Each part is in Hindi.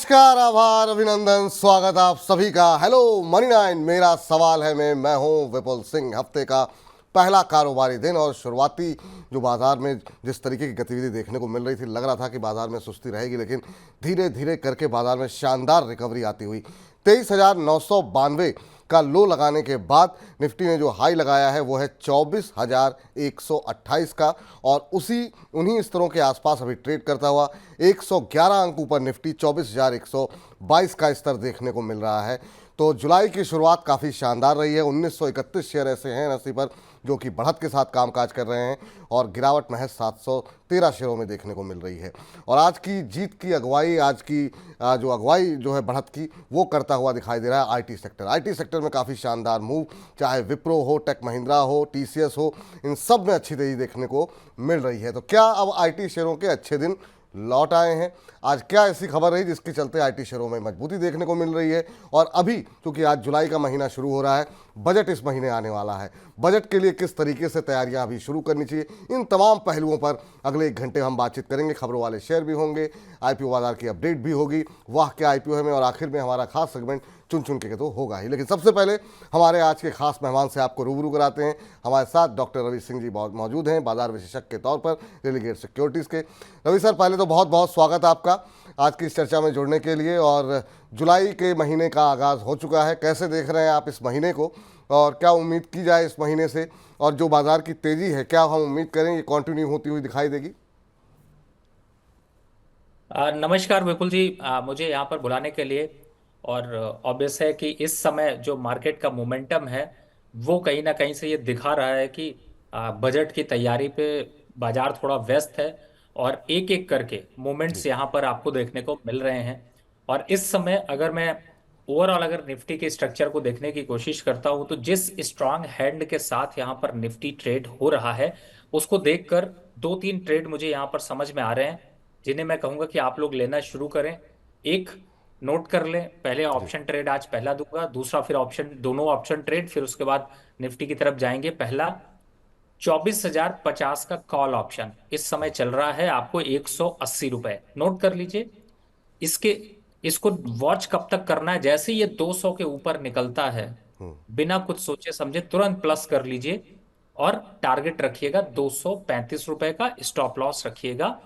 नमस्कार, आभार, अभिनंदन, स्वागत आप सभी का। हेलो मनी 9, मेरा सवाल है मैं हूं विपुल सिंह। हफ्ते का पहला कारोबारी दिन और शुरुआती जो बाजार में जिस तरीके की गतिविधि देखने को मिल रही थी, लग रहा था कि बाजार में सुस्ती रहेगी, लेकिन धीरे धीरे करके बाजार में शानदार रिकवरी आती हुई 23,992 का लो लगाने के बाद निफ्टी ने जो हाई लगाया है वो है 24,128 का, और उन्हीं स्तरों के आसपास अभी ट्रेड करता हुआ 111 अंक ऊपर निफ्टी 24,122 का स्तर देखने को मिल रहा है। तो जुलाई की शुरुआत काफ़ी शानदार रही है। 1931 शेयर ऐसे हैं नसी पर जो कि बढ़त के साथ कामकाज कर रहे हैं, और गिरावट महज 713 शेयरों में देखने को मिल रही है। और आज की जीत की अगुवाई, आज की जो अगुवाई जो है बढ़त की, वो करता हुआ दिखाई दे रहा है आईटी सेक्टर। आईटी सेक्टर में काफ़ी शानदार मूव, चाहे विप्रो हो, टेक महिंद्रा हो, टीसीएस हो, इन सब में अच्छी तेजी देखने को मिल रही है। तो क्या अब आईटी शेयरों के अच्छे दिन लौट आए हैं? आज क्या ऐसी खबर रही जिसके चलते आईटी शेयरों में मजबूती देखने को मिल रही है? और अभी क्योंकि आज जुलाई का महीना शुरू हो रहा है, बजट इस महीने आने वाला है, बजट के लिए किस तरीके से तैयारियां अभी शुरू करनी चाहिए, इन तमाम पहलुओं पर अगले 1 घंटे हम बातचीत करेंगे। खबरों वाले शेयर भी होंगे, आईपीओ बाजार की अपडेट भी होगी, वाह क्या आईपीओ है में, और आखिर में हमारा खास सेगमेंट चुन चुन के तो होगा ही। लेकिन सबसे पहले हमारे आज के खास मेहमान से आपको रूबरू कराते हैं। हमारे साथ डॉक्टर रवि सिंह जी मौजूद हैं, बाजार विशेषज्ञ के तौर पर रेलिगेट सिक्योरिटीज़ के। रवि सर, पहले तो बहुत बहुत स्वागत आपका आज की इस चर्चा में जुड़ने के लिए। और जुलाई के महीने का आगाज़ हो चुका है, कैसे देख रहे हैं आप इस महीने को, और क्या उम्मीद की जाए इस महीने से, और जो बाजार की तेज़ी है क्या हम उम्मीद करें ये कंटिन्यू होती हुई दिखाई देगी? नमस्कार विपुल जी, मुझे यहाँ पर बुलाने के लिए। और ऑब्वियस है कि इस समय जो मार्केट का मोमेंटम है वो कहीं ना कहीं से ये दिखा रहा है कि बजट की तैयारी पे बाजार थोड़ा व्यस्त है, और एक एक करके जी मोमेंट्स यहाँ पर आपको देखने को मिल रहे हैं। और इस समय अगर मैं ओवरऑल अगर निफ्टी के स्ट्रक्चर को देखने की कोशिश करता हूँ तो जिस स्ट्रांग हैंड के साथ यहाँ पर निफ्टी ट्रेड हो रहा है उसको देखकर 2-3 ट्रेड मुझे यहाँ पर समझ में आ रहे हैं, जिन्हें मैं कहूंगा कि आप लोग लेना शुरू करें। एक नोट कर लें, पहले जी ऑप्शन ट्रेड आज पहला दूंगा, दूसरा फिर ऑप्शन, दोनों ऑप्शन ट्रेड, फिर उसके बाद निफ्टी की तरफ जाएंगे। पहला 24,050 का कॉल ऑप्शन इस समय चल रहा है आपको 180 रुपए, नोट कर लीजिए। इसके इसको वॉच कब तक करना है, जैसे ही ये 200 के ऊपर निकलता है बिना कुछ सोचे समझे तुरंत प्लस कर लीजिए, और टारगेट रखिएगा 235 रुपए का, स्टॉप लॉस रखिएगा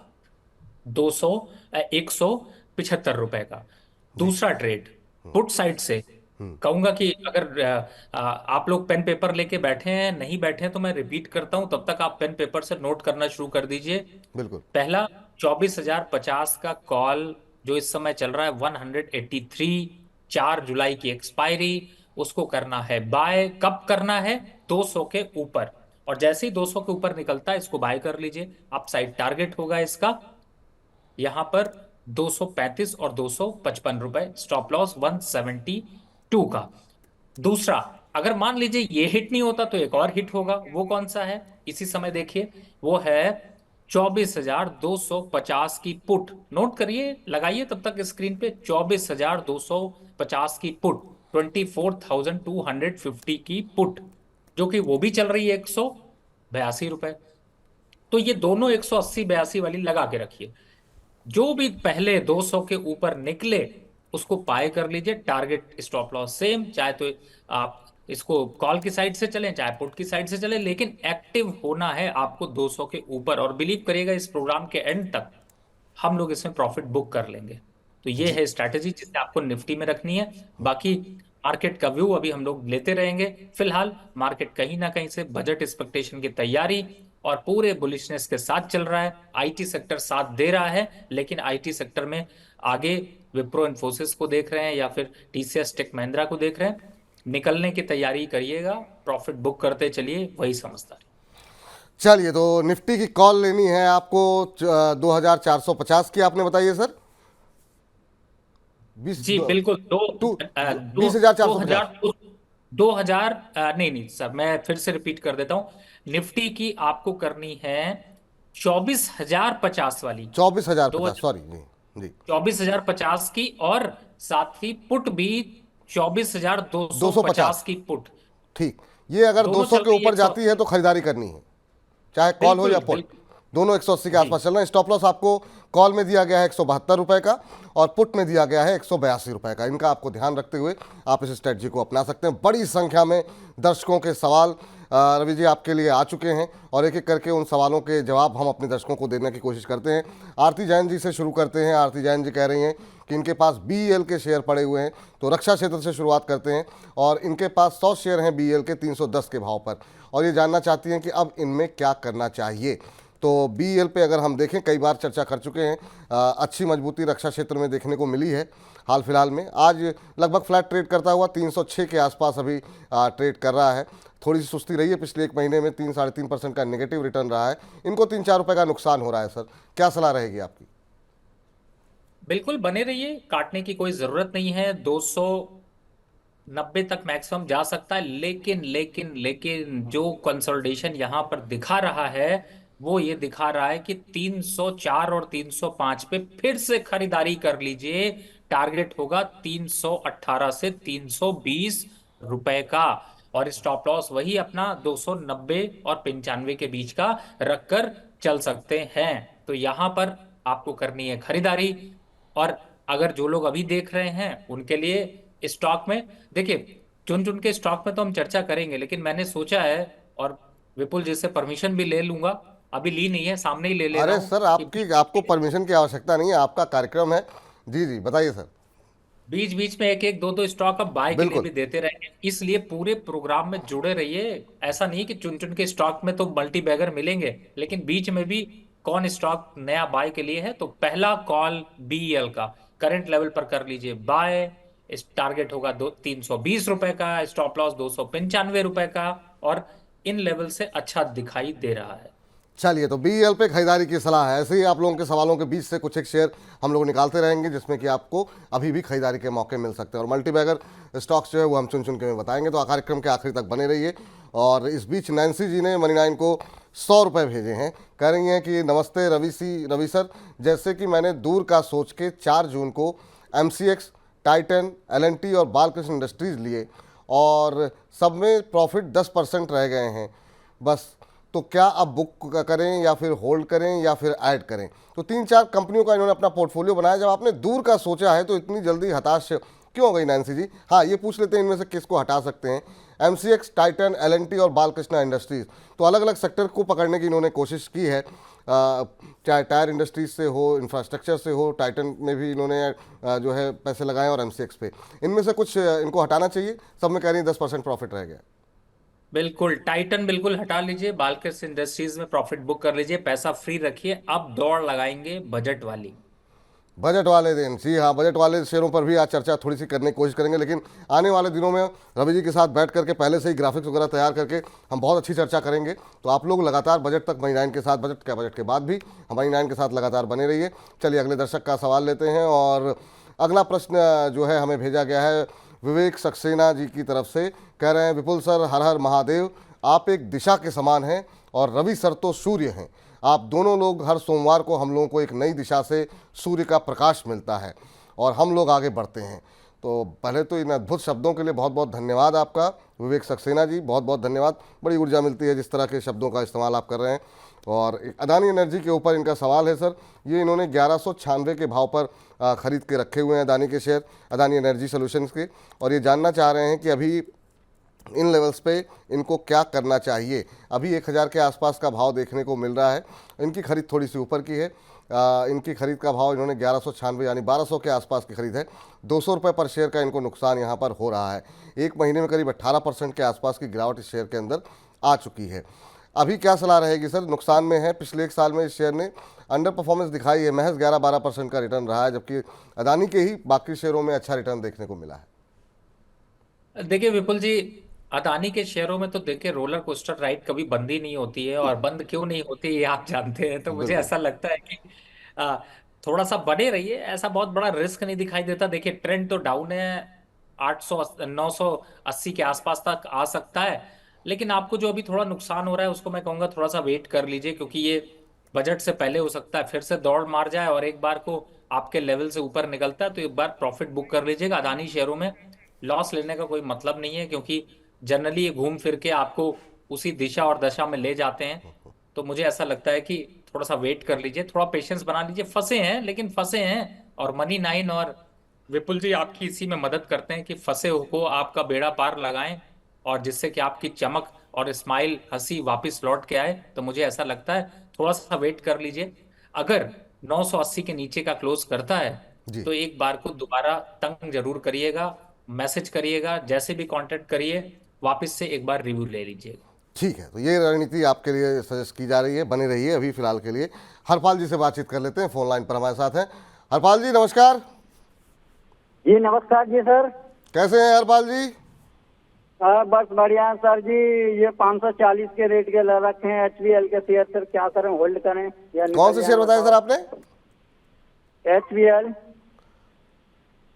200 175 रुपए का। जी दूसरा ट्रेड पुट साइड से कहूंगा कि अगर आप लोग पेन पेपर लेके बैठे हैं, नहीं बैठे हैं तो मैं रिपीट करता हूं, तब तक आप पेन पेपर से नोट करना शुरू कर दीजिए। बिल्कुल। पहला 24,050 का कॉल जो इस समय चल रहा है 183, 4 जुलाई की एक्सपायरी, उसको करना है बाय। कब करना है? 200 के ऊपर, और जैसे ही 200 के ऊपर निकलता है इसको बाय कर लीजिए। अप साइड टारगेट होगा इसका यहां पर 235 और 255 रुपए, स्टॉप लॉस 172 का। दूसरा, अगर मान लीजिए ये हिट नहीं होता तो एक और हिट होगा, वो कौन सा है इसी समय देखिए, वो है 24,250 की पुट। नोट करिए, लगाइए तब तक स्क्रीन पे, 24,250 की पुट, 24,250 की पुट, जो कि वो भी चल रही है 182 रुपए। तो ये दोनों 180-82 वाली लगा के रखिए। जो भी पहले 200 के ऊपर निकले उसको बाय कर लीजिए, टारगेट स्टॉप लॉस सेम, चाहे तो आप इसको कॉल की साइड से चलें चाहे पुट की साइड से चलें, लेकिन एक्टिव होना है आपको 200 के ऊपर। और बिलीव करिएगा इस प्रोग्राम के एंड तक हम लोग इसमें प्रॉफिट बुक कर लेंगे। तो ये जी है स्ट्रैटेजी जिसे आपको निफ्टी में रखनी है। बाकी मार्केट का व्यू अभी हम लोग लेते रहेंगे। फिलहाल मार्केट कहीं ना कहीं से बजट एक्सपेक्टेशन की तैयारी और पूरे बुलिशनेस के साथ चल रहा है। आईटी सेक्टर साथ दे रहा है, लेकिन आईटी सेक्टर में आगे विप्रो इन्फोसिस को देख रहे हैं या फिर टीसीएस टेक महिंद्रा को देख रहे हैं, निकलने की तैयारी करिएगा, प्रॉफिट बुक करते चलिए, वही समझदारी। चलिए, तो निफ्टी की कॉल लेनी है आपको 2,450 की, आपने बताइए सर। बीस जी बिल्कुल। दो टू दो 20,450। 2000 2000 नहीं नहीं सर, मैं फिर से रिपीट कर देता हूं। निफ्टी की आपको करनी है 24,050 वाली, 24,050, सॉरी जी। जी 24,050 की, और साथ ही पुट भी 24,250 250। की पुट। ठीक, ये अगर दोनों 200 चल के रही है ऊपर 100। जाती है तो खरीदारी करनी है, चाहे कॉल हो बिल्कुल या पुट, बिल्कुल। दोनों 180 के जी आसपास चल रहे हैं। स्टॉप लॉस आपको कॉल में दिया गया है 172 रुपये का और पुट में दिया गया है 182 रुपये का। इनका आपको ध्यान रखते हुए आप इस स्ट्रेटजी को अपना सकते हैं। बड़ी संख्या में दर्शकों के सवाल रवि जी आपके लिए आ चुके हैं और एक एक करके उन सवालों के जवाब हम अपने दर्शकों को देने की कोशिश करते हैं। आरती जैन जी से शुरू करते हैं। आरती जैन जी कह रही हैं कि इनके पास बीईएल के शेयर पड़े हुए हैं, तो रक्षा क्षेत्र से शुरुआत करते हैं और इनके पास 100 शेयर हैं बीईएल के 310 के भाव पर, और ये जानना चाहती हैं कि अब इनमें क्या करना चाहिए। तो बीईएल पे अगर हम देखें, कई बार चर्चा कर चुके हैं, अच्छी मजबूती रक्षा क्षेत्र में देखने को मिली है हाल फिलहाल में। आज लगभग फ्लैट ट्रेड करता हुआ 306 के आसपास अभी ट्रेड कर रहा है। थोड़ी सी सुस्ती रही है पिछले एक महीने में, 3-3.5% का नेगेटिव रिटर्न रहा है। इनको 3-4 रुपये का नुकसान हो रहा है सर, क्या सलाह रहेगी आपकी? बिल्कुल बने रहिए, काटने की कोई जरूरत नहीं है। 290 तक मैक्सिमम जा सकता है, लेकिन लेकिन लेकिन जो कंसोलिडेशन यहां पर दिखा रहा है वो ये दिखा रहा है कि 304 और 305 पे फिर से खरीदारी कर लीजिए। टारगेट होगा 318 से 320 रुपए का, और स्टॉप लॉस वही अपना 290 और 95 के बीच का रखकर चल सकते हैं। तो यहां पर आपको करनी है खरीदारी। और अगर जो लोग अभी देख रहे हैं उनके लिए स्टॉक में देखिए, चुन चुन के स्टॉक में तो हम चर्चा करेंगे, लेकिन मैंने सोचा है, और विपुल जी से परमिशन भी ले लूंगा, अभी ली नहीं है, सामने ही ले ले रहा अरे हूं सर, कि आपको परमिशन की आवश्यकता नहीं है, आपका कार्यक्रम है। जी जी बताइए सर। बीच बीच में एक एक दो दो स्टॉक अब बाय के लिए बिल्कुल। भी देते रहेंगे, इसलिए पूरे प्रोग्राम में जुड़े रहिए। ऐसा नहीं कि चुन चुन के स्टॉक में तो मल्टी बैगर मिलेंगे, लेकिन बीच में भी कौन स्टॉक नया बाय के लिए है। तो पहला कॉल बीईएल का करंट लेवल पर कर लीजिए बाय। इस टारगेट होगा 320 रुपए का, स्टॉप लॉस 295 रुपए का, और इन लेवल से अच्छा दिखाई दे रहा है। चलिए, तो बीईएल पे खरीदारी की सलाह है। ऐसे ही आप लोगों के सवालों के बीच से कुछ एक शेयर हम लोग निकालते रहेंगे जिसमें कि आपको अभी भी खरीदारी के मौके मिल सकते हैं, और मल्टीबैगर स्टॉक्स जो है वो हम चुन चुन के में बताएंगे। तो कार्यक्रम के आखिरी तक बने रहिए। और इस बीच नैन्सी जी ने मनी 9 को 100 रुपये भेजे हैं। कह रही हैं कि नमस्ते रवि सर, जैसे कि मैंने दूर का सोच के 4 जून को एमसीएक्स, टाइटन, एलएनटी और बालकृष्ण इंडस्ट्रीज़ लिए और सब में प्रॉफिट 10% रह गए हैं बस। तो क्या अब बुक करें या फिर होल्ड करें या फिर ऐड करें? तो 3-4 कंपनियों का इन्होंने अपना पोर्टफोलियो बनाया। जब आपने दूर का सोचा है तो इतनी जल्दी हताश क्यों हो गई नैन्सी जी? हाँ, ये पूछ लेते हैं इनमें से किसको हटा सकते हैं। एमसीएक्स, टाइटन, एलएनटी और बालकृष्णा इंडस्ट्रीज़, तो अलग अलग सेक्टर को पकड़ने की इन्होंने कोशिश की है। चाहे टायर इंडस्ट्रीज से हो, इंफ्रास्ट्रक्चर से हो, टाइटन में भी इन्होंने जो है पैसे लगाए और एमसीएक्स पे। इनमें से कुछ इनको हटाना चाहिए। सब में कह रही है 10% प्रॉफिट रह गया। बिल्कुल, टाइटन बिल्कुल हटा लीजिए, बालकृष्ण इंडस्ट्रीज में प्रॉफिट बुक कर लीजिए, पैसा फ्री रखिए। अब दौड़ लगाएंगे बजट वाली। बजट वाले दिन, जी हाँ, बजट वाले शेयरों पर भी आज चर्चा थोड़ी सी करने की कोशिश करेंगे, लेकिन आने वाले दिनों में रवि जी के साथ बैठ करके पहले से ही ग्राफिक्स वगैरह तैयार करके हम बहुत अच्छी चर्चा करेंगे। तो आप लोग लगातार बजट तक मनी 9 के साथ, बजट के बाद भी हमारी 9 के साथ लगातार बने रहिए। चलिए अगले दर्शक का सवाल लेते हैं, और अगला प्रश्न जो है हमें भेजा गया है विवेक सक्सेना जी की तरफ से। कह रहे हैं, विपुल सर हर हर महादेव, आप एक दिशा के समान हैं और रवि सर तो सूर्य हैं। आप दोनों लोग, हर सोमवार को हम लोगों को एक नई दिशा से सूर्य का प्रकाश मिलता है और हम लोग आगे बढ़ते हैं। तो पहले तो इन अद्भुत शब्दों के लिए बहुत बहुत धन्यवाद आपका विवेक सक्सेना जी, बहुत बहुत धन्यवाद। बड़ी ऊर्जा मिलती है जिस तरह के शब्दों का इस्तेमाल आप कर रहे हैं। और अदानी एनर्जी के ऊपर इनका सवाल है सर। ये इन्होंने 1196 के भाव पर खरीद के रखे हुए हैं अदानी के शेयर, अदानी एनर्जी सोल्यूशंस के, और ये जानना चाह रहे हैं कि अभी इन लेवल्स पे इनको क्या करना चाहिए। अभी 1000 के आसपास का भाव देखने को मिल रहा है। इनकी खरीद थोड़ी सी ऊपर की है। इनकी खरीद का भाव इन्होंने 1196 यानी 1200 के आसपास की खरीद है। 200 रुपये पर शेयर का इनको नुकसान यहाँ पर हो रहा है। एक महीने में करीब 18% के आसपास की गिरावट इस शेयर के अंदर आ चुकी है। अभी क्या सलाह रहेगी सर? नुकसान में है, पिछले एक साल में इस शेयर ने अंडर परफॉर्मेंस दिखाई है, महज 11-12% का रिटर्न रहा है, जबकि अदानी के ही बाकी शेयरों में अच्छा रिटर्न देखने को मिला है। देखिए विपुल जी, अदानी के शेयरों में तो देखिए रोलर कोस्टर राइड कभी बंद ही नहीं होती है, और बंद क्यों नहीं होती ये आप जानते हैं। तो मुझे बिल्कुल। ऐसा लगता है कि आ, थोड़ा सा बने रहिए, ऐसा बहुत बड़ा रिस्क नहीं दिखाई देता। देखिए ट्रेंड तो डाउन है, 800 980 के आसपास तक आ सकता है, लेकिन आपको जो अभी थोड़ा नुकसान हो रहा है उसको मैं कहूंगा थोड़ा सा वेट कर लीजिए, क्योंकि ये बजट से पहले हो सकता है फिर से दौड़ मार जाए, और एक बार को आपके लेवल से ऊपर निकलता है तो एक बार प्रॉफिट बुक कर लीजिएगा। अदानी शेयरों में लॉस लेने का कोई मतलब नहीं है, क्योंकि जनरली ये घूम फिर के आपको उसी दिशा और दशा में ले जाते हैं। तो मुझे ऐसा लगता है कि थोड़ा सा वेट कर लीजिए, थोड़ा पेशेंस बना लीजिए। फंसे हैं, लेकिन फंसे हैं, और मनी नाइन और विपुल जी आपकी इसी में मदद करते हैं कि फंसे हो को आपका बेड़ा पार लगाएं, और जिससे कि आपकी चमक और स्माइल, हंसी वापस लौट के आए। तो मुझे ऐसा लगता है थोड़ा सा वेट कर लीजिए। अगर 980 के नीचे का क्लोज करता है जी। तो एक बार को दोबारा तंग जरूर करिएगा, मैसेज करिएगा, जैसे भी कांटेक्ट करिए, वापस से एक बार रिव्यू ले लीजिएगा। ठीक है, तो ये रणनीति आपके लिए सजेस्ट की जा रही है, बने रही है अभी फिलहाल के लिए। हरपाल जी से बातचीत कर लेते हैं, फोन लाइन पर हमारे साथ हैं। हरपाल जी नमस्कार। जी नमस्कार जी सर। कैसे हैं हरपाल जी? बस बढ़िया है सर जी। ये 540 के रेट के ले रखे हैं HBL के शेयर सर, क्या करें, होल्ड करें या कौन से शेयर बताए सर आपने? HBL।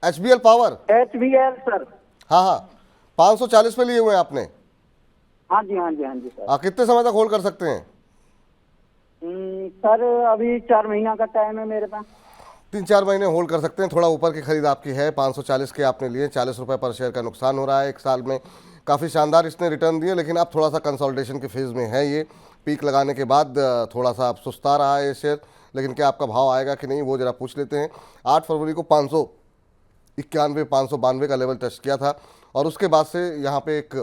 HBL power? HBL sir. हाँ हाँ, 540 पे लिए हुए हैं आपने? हाँ जी हाँ जी हाँ जी सर। कितने समय तक होल्ड कर सकते हैं? सर अभी 4 महीना का टाइम है मेरे पास। 3-4 महीने होल्ड कर सकते हैं। थोड़ा ऊपर की खरीद आपकी है, 540 के आपने लिए, 40 रुपये पर शेयर का नुकसान हो रहा है एक साल में। काफ़ी शानदार इसने रिटर्न दिए, लेकिन अब थोड़ा सा कंसोलिडेशन के फेज़ में है ये। पीक लगाने के बाद थोड़ा सा अब सुस्ता रहा है ये शेयर, लेकिन क्या आपका भाव आएगा कि नहीं वो ज़रा पूछ लेते हैं। 8 फरवरी को 591 592 का लेवल टच किया था, और उसके बाद से यहाँ पे एक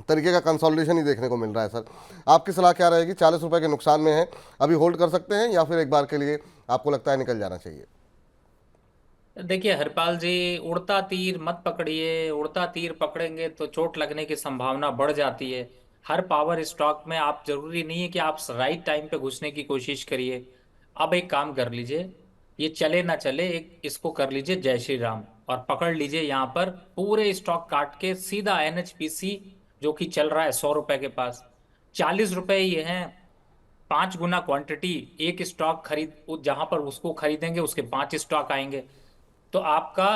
तरीके का कंसोलिडेशन ही देखने को मिल रहा है। सर आपकी सलाह क्या रहेगी? 40 रुपये के नुकसान में है, अभी होल्ड कर सकते हैं या फिर एक बार के लिए आपको लगता है निकल जाना चाहिए? देखिए हरपाल जी, उड़ता तीर मत पकड़िए। उड़ता तीर पकड़ेंगे तो चोट लगने की संभावना बढ़ जाती है। हर पावर स्टॉक में आप, जरूरी नहीं है कि आप राइट टाइम पे घुसने की कोशिश करिए। अब एक काम कर लीजिए, ये चले ना चले, एक इसको कर लीजिए जय श्री राम, और पकड़ लीजिए यहाँ पर पूरे स्टॉक काट के सीधा NHPC, जो कि चल रहा है 100 रुपए के पास। 40 रुपए ये हैं, 5 गुना क्वांटिटी। एक स्टॉक खरीद, जहां पर उसको खरीदेंगे उसके 5 स्टॉक आएंगे। तो आपका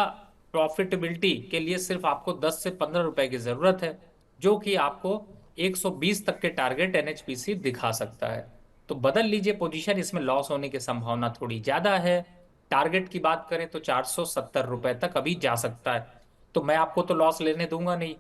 प्रॉफिटेबिलिटी के लिए सिर्फ आपको 10 से 15 रुपए की जरूरत है, जो कि आपको 120 तक के टारगेट NHPC दिखा सकता है। तो बदल लीजिए पोजीशन, इसमें लॉस होने की संभावना थोड़ी ज्यादा है। टारगेट की बात करें तो 470 रुपए तक अभी जा सकता है। तो मैं आपको तो लॉस लेने दूंगा नहीं।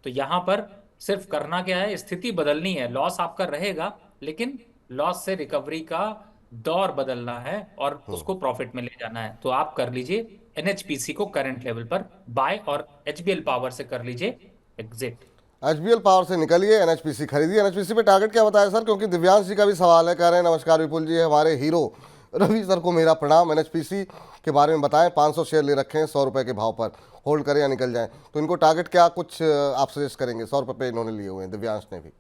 तो यहां पर सिर्फ करना क्या है, स्थिति बदलनी है। लॉस आपका रहेगा, लेकिन लॉस से रिकवरी का दौर बदलना है और उसको प्रॉफिट में ले जाना है। तो आप कर लीजिए NHPC को करंट लेवल पर बाय, और HBL पावर से कर लीजिए एग्जिट। HBL पावर से निकलिए, NHPC खरीदिए। NHPC पे टारगेट क्या बताया सर? क्योंकि दिव्यांश जी का भी सवाल है, कह रहे हैं नमस्कार विपुल जी, हमारे हीरो रवि सर को मेरा प्रणाम। NHPC के बारे में बताएं, 500 शेयर ले रखे हैं 100 रुपये के भाव पर, होल्ड करें या निकल जाएं? तो इनको टारगेट क्या कुछ आप सजेस्ट करेंगे? 100 रुपये पे इन्होंने लिए हुए हैं, दिव्यांश ने भी।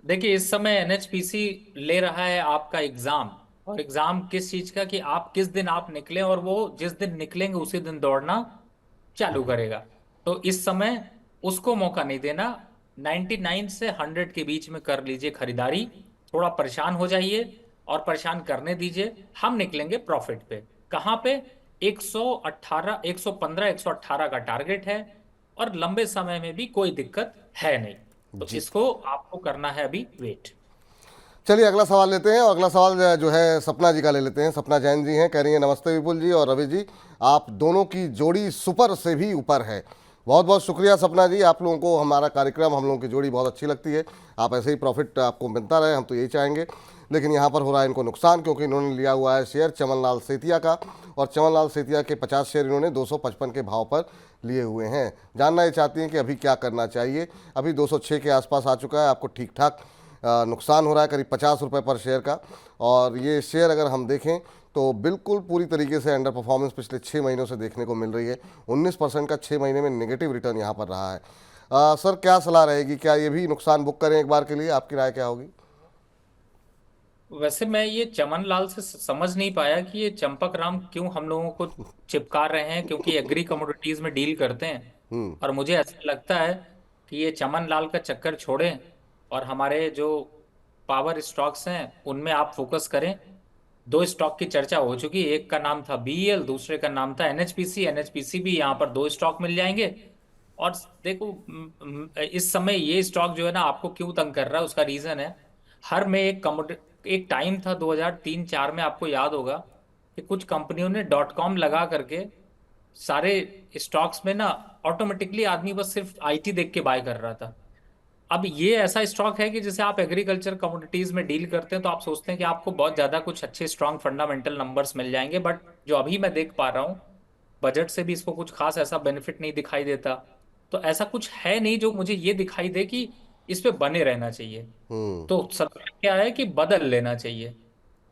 देखिए इस समय NHPC ले रहा है आपका एग्जाम, और एग्जाम किस चीज का, कि आप किस दिन आप निकले, और वो जिस दिन निकलेंगे उसी दिन दौड़ना चालू करेगा। तो इस समय उसको मौका नहीं देना। 99 से 100 के बीच में कर लीजिए खरीदारी। थोड़ा परेशान हो जाइए और परेशान करने दीजिए, हम निकलेंगे प्रॉफिट पे। कहाँ पे? 118, 115, 118 का टारगेट है, और लंबे समय में भी कोई दिक्कत है नहीं। तो जी। इसको आपको करना है अभी वेट। चलिए अगला सवाल लेते हैं, और अगला सवाल जो है सपना जी का ले लेते हैं। सपना जैन जी हैं, कह रही हैं नमस्ते विपुल जी और रवि जी, आप दोनों की जोड़ी सुपर से भी ऊपर है। बहुत बहुत शुक्रिया सपना जी, आप लोगों को हमारा कार्यक्रम, हम लोगों की जोड़ी बहुत अच्छी लगती है। आप ऐसे ही प्रॉफिट आपको मिलता रहे, हम तो यही चाहेंगे। लेकिन यहाँ पर हो रहा है इनको नुकसान, क्योंकि इन्होंने लिया हुआ है शेयर चमन लाल सेतिया का, और चमन लाल सेतिया के 50 शेयर इन्होंने 255 के भाव पर लिए हुए हैं। जानना ये चाहती हैं कि अभी क्या करना चाहिए। अभी 206 के आसपास आ चुका है, आपको ठीक ठाक नुकसान हो रहा है, करीब 50 रुपये पर शेयर का। और ये शेयर अगर हम देखें तो बिल्कुल पूरी तरीके से अंडर परफॉर्मेंस पिछले 6 महीनों से देखने को मिल रही है। 19% का 6 महीने में नेगेटिव रिटर्न यहाँ पर रहा है। सर क्या सलाह रहेगी, क्या ये भी नुकसान बुक करें एक बार के लिए? आपकी राय क्या होगी? वैसे मैं ये चमन लाल से समझ नहीं पाया कि ये चंपक राम क्यों हम लोगों को चिपका रहे हैं, क्योंकि एग्री कमोडिटीज में डील करते हैं। और मुझे ऐसा लगता है कि ये चमन लाल का चक्कर छोड़ें, और हमारे जो पावर स्टॉक्स हैं उनमें आप फोकस करें। 2 स्टॉक की चर्चा हो चुकी, एक का नाम था BEL, दूसरे का नाम था NHPC। NHPC भी यहाँ पर 2 स्टॉक मिल जाएंगे। और देखो इस समय ये स्टॉक जो है ना आपको क्यों तंग कर रहा है, उसका रीजन है, हर में एक टाइम था 2003-4 में, आपको याद होगा कि कुछ कंपनियों ने .com लगा करके सारे स्टॉक्स में ना ऑटोमेटिकली आदमी बस सिर्फ IT देख के बाय कर रहा था। अब ये ऐसा स्टॉक है कि जैसे आप एग्रीकल्चर कमोडिटीज में डील करते हैं तो आप सोचते हैं कि आपको बहुत ज्यादा कुछ अच्छे स्ट्रांग फंडामेंटल नंबर्स मिल जाएंगे, बट जो अभी मैं देख पा रहा हूँ बजट से भी इसको कुछ खास ऐसा बेनिफिट नहीं दिखाई देता। तो ऐसा कुछ है नहीं जो मुझे ये दिखाई दे कि इस पे बने रहना चाहिए। हम्म। तो सलाह क्या है कि बदल लेना चाहिए।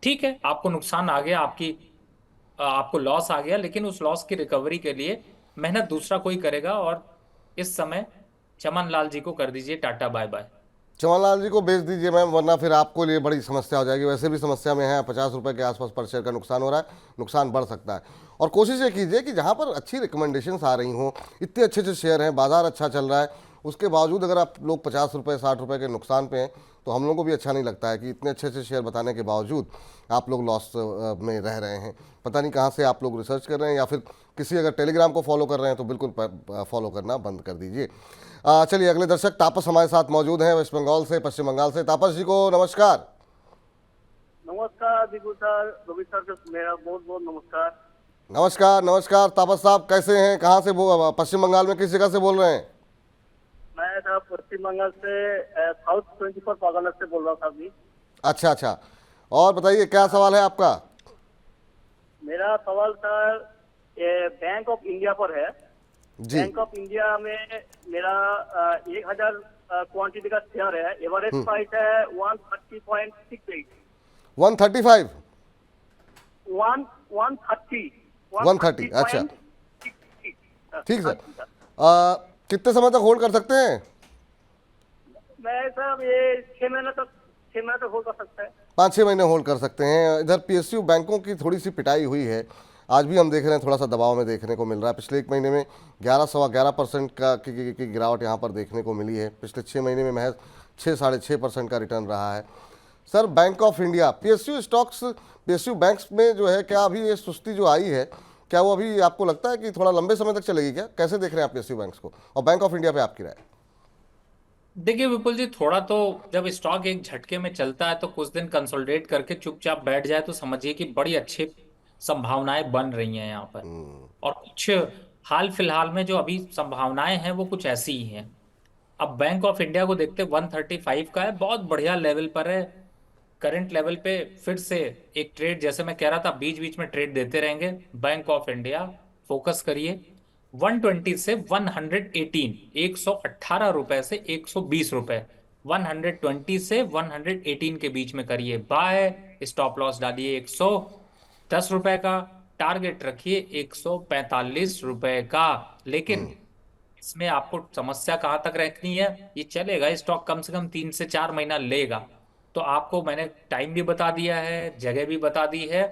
ठीक है, आपको नुकसान आ गया, आपको लॉस आ गया, लेकिन उस लॉस की रिकवरी के लिए मेहनत दूसरा कोई करेगा, और इस समय चमन लाल जी को कर दीजिए टाटा बाय बाय। चमनलाल जी को बेच दीजिए मैम, वरना फिर आपको लिए बड़ी समस्या हो जाएगी। वैसे भी समस्या में है, 50 रुपए के आसपास पर शेयर का नुकसान हो रहा है, नुकसान बढ़ सकता है। और कोशिश ये कीजिए कि जहाँ पर अच्छी रिकमेंडेशंस आ रही हों, इतने अच्छे अच्छे शेयर हैं, बाजार अच्छा चल रहा है, उसके बावजूद अगर आप लोग 50 रुपए 60 रुपए के नुकसान पे हैं तो हम लोगों को भी अच्छा नहीं लगता है कि इतने अच्छे अच्छे शेयर बताने के बावजूद आप लोग लॉस में रह रहे हैं। पता नहीं कहाँ से आप लोग रिसर्च कर रहे हैं, या फिर किसी अगर टेलीग्राम को फॉलो कर रहे हैं तो बिल्कुल फॉलो करना बंद कर दीजिए। चलिए अगले दर्शक तापस हमारे साथ मौजूद हैं वेस्ट बंगाल से, पश्चिम बंगाल से। तापस जी को नमस्कार। नमस्कार दीपू सर, रोहित सर को मेरा बहुत बहुत नमस्कार। नमस्कार नमस्कार तापस साहब, कैसे हैं? कहाँ से पश्चिम बंगाल में किस जगह से बोल रहे हैं? मैं था पश्चिम बंगाल से साउथ 24 परगना से बोल रहा था अभी। अच्छा अच्छा, और बताइए क्या सवाल है आपका? मेरा सवाल सर ये बैंक ऑफ इंडिया पर है। जी। बैंक ऑफ इंडिया में मेरा 1000 क्वांटिटी का शेयर है। एवरेज प्राइस है 130.68। 135 130 130, अच्छा 130.68। ठीक सर। कितने समय तक होल्ड कर सकते हैं? मैं सर ये 6 महीने तक हो सकता है। 5-6 महीने होल्ड कर सकते हैं। इधर पीएसयू बैंकों की थोड़ी सी पिटाई हुई है, आज भी हम देख रहे हैं, थोड़ा सा दबाव में देखने को मिल रहा है। पिछले 1 महीने में 11-11.25% की गिरावट यहाँ पर देखने को मिली है। पिछले 6 महीने में महज 6-6.5% का रिटर्न रहा है। Sir bank of India, PSU stocks, PSU banks में जो है, क्या अभी ये सुस्ती जो आई है, क्या वो अभी आपको लगता है कि थोड़ा लंबे समय तक चलेगी? क्या कैसे देख रहे हैं आप पीएसयू बैंक्स को, और बैंक ऑफ इंडिया पे आपकी राय? देखिए विपुल जी, थोड़ा तो जब स्टॉक एक झटके में चलता है तो कुछ दिन कंसोलिडेट करके चुपचाप बैठ जाए तो समझिए कि बड़ी अच्छी संभावनाएं बन रही हैं यहाँ पर। और कुछ हाल फिलहाल में जो अभी संभावनाएं हैं वो कुछ ऐसी ही हैं। अब बैंक ऑफ इंडिया को देखते 135 का है, बहुत बढ़िया लेवल पर है। करंट लेवल पे फिर से एक ट्रेड, जैसे मैं कह रहा था, बीच बीच में ट्रेड देते रहेंगे। बैंक ऑफ इंडिया फोकस करिए 120 से 118, 118 रुपए से 120 रुपए, 120 से 118 के बीच में करिए बाय। स्टॉप लॉस डालिए 110 रुपए का, टारगेट रखिए 145 रुपए का। लेकिन इसमें आपको समस्या कहां तक रखनी है, ये चलेगा स्टॉक कम से कम 3 से 4 महीना लेगा। तो आपको मैंने टाइम भी बता दिया है, जगह भी बता दी है।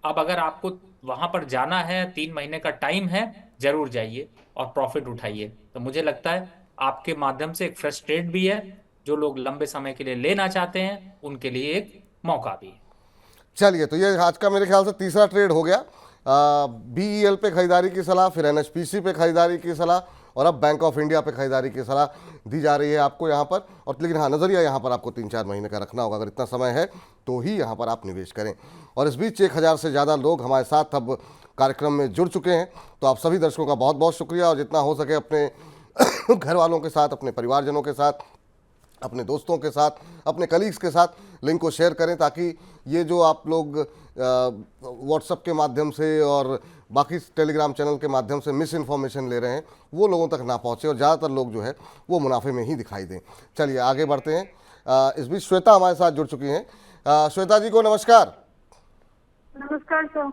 अब अगर आपको वहां पर जाना है, 3 महीने का टाइम है, जरूर जाइए और प्रॉफिट उठाइए। तो मुझे लगता है आपके माध्यम से एक फ्रेश ट्रेड भी है, जो लोग लंबे समय के लिए लेना चाहते हैं उनके लिए एक मौका भी है। चलिए, तो ये आज का मेरे ख्याल से तीसरा ट्रेड हो गया। बीईएल पे खरीदारी की सलाह, फिर एनएचपीसी पे खरीदारी की सलाह, और अब बैंक ऑफ इंडिया पे खरीदारी की सलाह दी जा रही है आपको यहाँ पर। और लेकिन हाँ, नज़रिया यहाँ पर आपको 3-4 महीने का रखना होगा। अगर इतना समय है तो ही यहाँ पर आप निवेश करें। और इस बीच 1000 से ज़्यादा लोग हमारे साथ अब कार्यक्रम में जुड़ चुके हैं, तो आप सभी दर्शकों का बहुत बहुत शुक्रिया। और जितना हो सके अपने घर वालों के साथ, अपने परिवारजनों के साथ, अपने दोस्तों के साथ, अपने कलीग्स के साथ लिंक को शेयर करें, ताकि ये जो आप लोग व्हाट्सएप के माध्यम से और बाकी टेलीग्राम चैनल के माध्यम से मिस इन्फॉर्मेशन ले रहे हैं, वो लोगों तक ना पहुँचे, और ज़्यादातर लोग जो है वो मुनाफे में ही दिखाई दें। चलिए आगे बढ़ते हैं। इस बीच श्वेता हमारे साथ जुड़ चुकी हैं। श्वेता जी को नमस्कार। नमस्कार सर।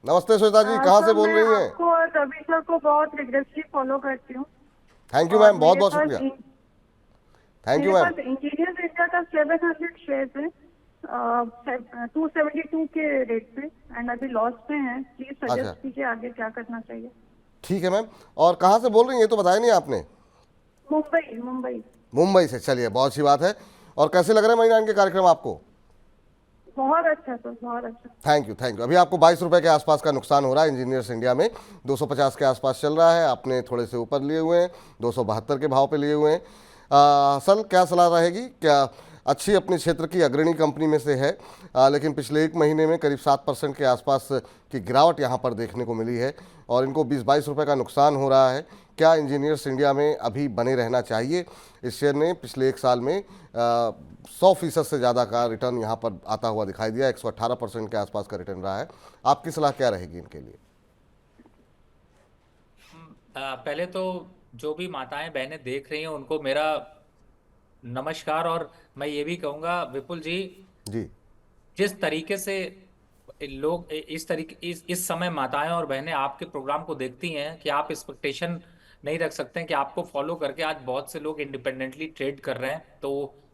नमस्ते श्वेता जी, कहाँ से बोल रही हैं? आपको और रवि सर को बहुत रिग्रेसली फॉलो करती हूँ। थैंक यू मैम, बहुत बहुत शुक्रिया। Thank you ma'am. Engineers India का 700 शेयर्स है 272 के रेट पे, एंड अभी लॉस पे हैं। प्लीज सजेस्ट कीजिए आगे क्या करना चाहिए। ठीक है मैम, और कहाँ से बोल रही हैं, ये तो बताया नहीं आपने? मुंबई। मुंबई से, चलिए बहुत अच्छी बात है। और कैसे लग रहे हैं महीना के कार्यक्रम आपको? बहुत अच्छा सर, बहुत अच्छा। Thank you thank you. अभी आपको 22 रुपए के आसपास का नुकसान हो रहा है। इंजीनियर्स इंडिया में 250 के आसपास चल रहा है, आपने थोड़े से ऊपर लिए हुए हैं, 272 के भाव पे लिए हुए हैं। सर क्या सलाह रहेगी? क्या अच्छी अपने क्षेत्र की अग्रणी कंपनी में से है, लेकिन पिछले एक महीने में करीब 7% के आसपास की गिरावट यहाँ पर देखने को मिली है और इनको 20-22 रुपये का नुकसान हो रहा है। क्या इंजीनियर्स इंडिया में अभी बने रहना चाहिए? इस शेयर ने पिछले एक साल में 100% से ज़्यादा का रिटर्न यहाँ पर आता हुआ दिखाई दिया, 118% के आसपास का रिटर्न रहा है। आपकी सलाह क्या रहेगी इनके लिए? पहले तो जो भी माताएं बहनें देख रही हैं उनको मेरा नमस्कार। और मैं ये भी कहूँगा विपुल जी, जी जिस तरीके से लोग इस तरीके इस समय माताएं और बहनें आपके प्रोग्राम को देखती हैं कि आप एक्सपेक्टेशन नहीं रख सकते हैं कि आपको फॉलो करके आज बहुत से लोग इंडिपेंडेंटली ट्रेड कर रहे हैं। तो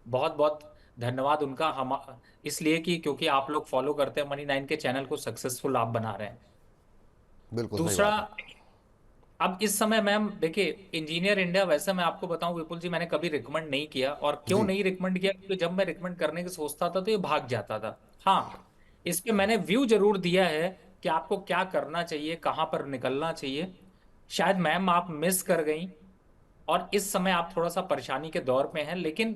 बहुत बहुत धन्यवाद उनका, हम इसलिए कि क्योंकि आप लोग फॉलो करते हैं मनी 9 के चैनल को सक्सेसफुल आप बना रहे हैं। बिल्कुल सही दूसरा, बात है। अब इस समय मैम देखिए, इंजीनियर इंडिया वैसे मैं आपको बताऊं विपुल जी, मैंने कभी रिकमेंड नहीं किया। और क्यों जी नहीं रिकमेंड किया? क्योंकि जब मैं रिकमेंड करने की सोचता था तो ये भाग जाता था। हाँ, इस पे मैंने व्यू जरूर दिया है कि आपको क्या करना चाहिए, कहाँ पर निकलना चाहिए। शायद मैम आप मिस कर गई और इस समय आप थोड़ा सा परेशानी के दौर में हैं। लेकिन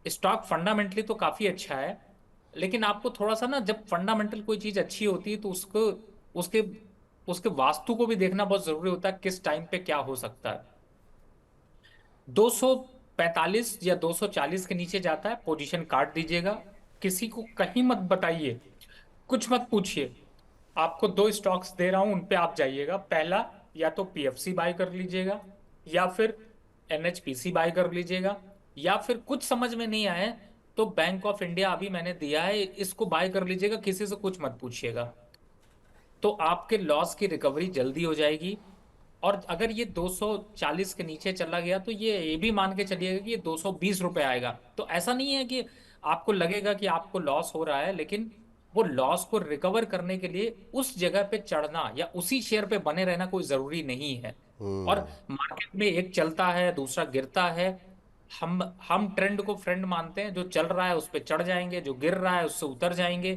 स्टॉक फंडामेंटली तो काफी अच्छा है, लेकिन आपको थोड़ा सा ना, जब फंडामेंटल कोई चीज अच्छी होती है तो उसको उसके उसके वास्तु को भी देखना बहुत जरूरी होता है, किस टाइम पे क्या हो सकता है। 245 या 240 के नीचे जाता है, पोजीशन काट दीजिएगा। किसी को कहीं मत बताइए, कुछ मत पूछिए। आपको दो स्टॉक्स दे रहा हूं, उन पे आप जाइएगा। पहला, या तो पीएफसी बाय कर लीजिएगा या फिर एनएचपीसी बाय कर लीजिएगा, या फिर कुछ समझ में नहीं आए तो बैंक ऑफ इंडिया अभी मैंने दिया है, इसको बाय कर लीजिएगा। किसी से कुछ मत पूछिएगा, तो आपके लॉस की रिकवरी जल्दी हो जाएगी। और अगर ये 240 के नीचे चला गया तो ये भी मान के चलिएगा कि ये 220 रुपए आएगा। तो ऐसा नहीं है कि आपको लगेगा कि आपको लॉस हो रहा है, लेकिन वो लॉस को रिकवर करने के लिए उस जगह पे चढ़ना या उसी शेयर पे बने रहना कोई जरूरी नहीं है। और मार्केट में एक चलता है, दूसरा गिरता है। हम ट्रेंड को फ्रेंड मानते हैं, जो चल रहा है उस पे चढ़ जाएंगे, जो गिर रहा है उससे उतर जाएंगे।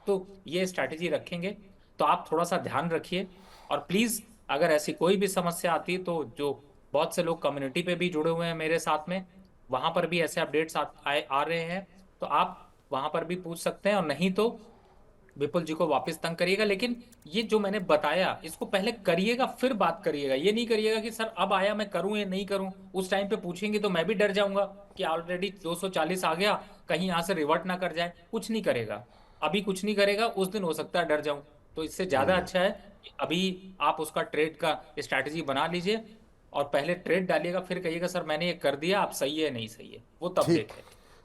तो ये स्ट्रैटेजी रखेंगे तो आप थोड़ा सा ध्यान रखिए। और प्लीज, अगर ऐसी कोई भी समस्या आती है तो जो बहुत से लोग कम्युनिटी पे भी जुड़े हुए हैं मेरे साथ में, वहां पर भी ऐसे अपडेट्स आ रहे हैं, तो आप वहां पर भी पूछ सकते हैं। और नहीं तो विपुल जी को वापस तंग करिएगा। लेकिन ये जो मैंने बताया इसको पहले करिएगा, फिर बात करिएगा। ये नहीं करिएगा कि सर अब आया मैं करूं या नहीं करूं। उस टाइम पे पूछेंगे तो मैं भी डर जाऊंगा कि ऑलरेडी 240 आ गया, कहीं यहां से रिवर्ट ना कर जाए। कुछ नहीं करेगा, अभी कुछ नहीं करेगा, उस दिन हो सकता है डर जाऊं। तो इससे ज्यादा अच्छा है कि अभी आप उसका ट्रेड का स्ट्रैटेजी बना लीजिए और पहले ट्रेड डालिएगा, फिर कहिएगा सर मैंने ये कर दिया, आप सही है नहीं सही है, वो तब ठीक। देखें।